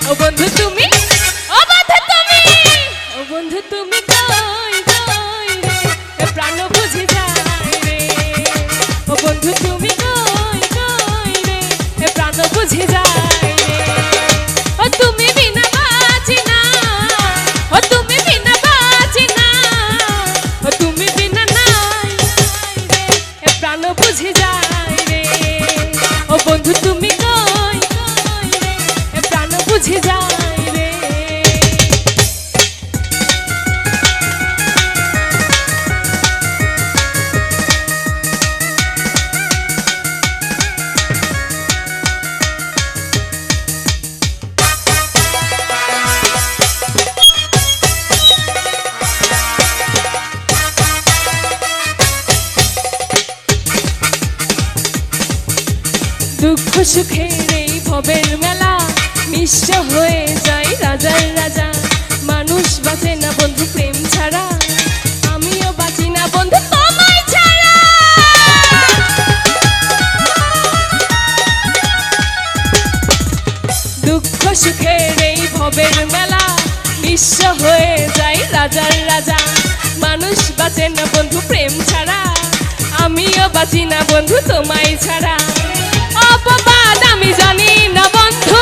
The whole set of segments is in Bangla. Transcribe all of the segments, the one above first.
ও বন্ধু তুমি, ও বন্ধু তুমি, ও বন্ধু তুমি কই কই রে, এ প্রাণ বুঝে যায় রে। ও বন্ধু তুমি কই কই রে, এ প্রাণ বুঝে যায় রে। ও তুমি বিনা বাঁচি না, ও তুমি বিনা বাঁচি না, ও তুমি বিনা নাই রে, এ প্রাণ বুঝে যায় রে। ও বন্ধু তুমি কই কই রে, এ প্রাণ বুঝে যায় রে। দুঃখ সুখের এই ভবের মেলা নিঃস্ব হয়ে যায় রাজার রাজা। মানুষ বাঁচে না বন্ধু প্রেম ছাড়া, আমিও বাঁচি না বন্ধু তোমায় ছাড়া। দুঃখ সুখের এই ভবের মেলা নিঃস্ব হয়ে যায় রাজার রাজা। মানুষ বাঁচে না বন্ধু প্রেম ছাড়া, আমিও বাঁচি না বন্ধু তোমায় ছাড়া। অপবাদ আমি জানি না বন্ধু,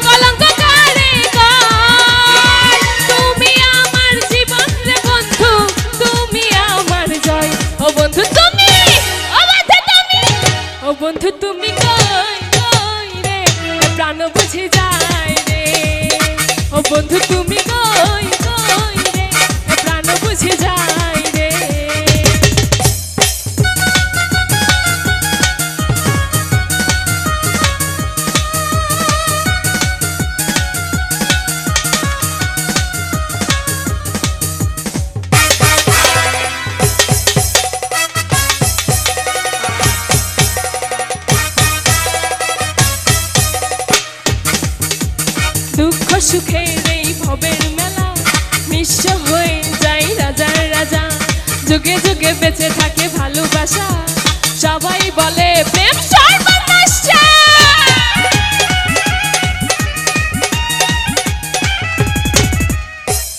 কলঙ্ক কারে কয়। তুমি আমার জীবন রে বন্ধু, তুমি আমার জয়। ও বন্ধু তুমি, ও বন্ধু তুমি, ও বন্ধু তুমি কই কই রে, এ প্রাণ বুঝে যায় রে। ও বন্ধু তুমি কই কই রে, এ প্রাণ বুঝে যায় রে। দুঃখ সুখের এই ভবের মেলা নিঃস্ব হয়ে যায় রাজার রাজা। যুগে যুগে বেঁচে থাকে ভালোবাসা, সবাই বলে প্রেম সর্বনাশা।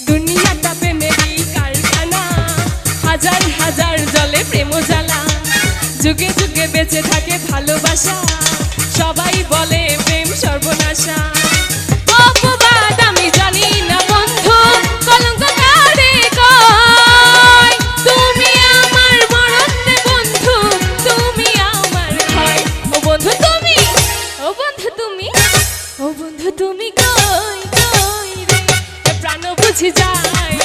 দুনিয়াটা প্রেমেরই কারখানা, হাজার হাজার জলে প্রেম জ্বালা। যুগে যুগে বেঁচে থাকে ভালোবাসা, সবাই বলে প্রেম সর্বনাশা। অপবাদ আমি জানি না বন্ধু, কলঙ্ক কারে কয়। তুমি আমার মরণ রে বন্ধু, তুমি আমার ভয়। ও বন্ধু তুমি, ও বন্ধু তুমি, ও বন্ধু তুমি কই কই রে, এ প্রাণ বুঝে যায়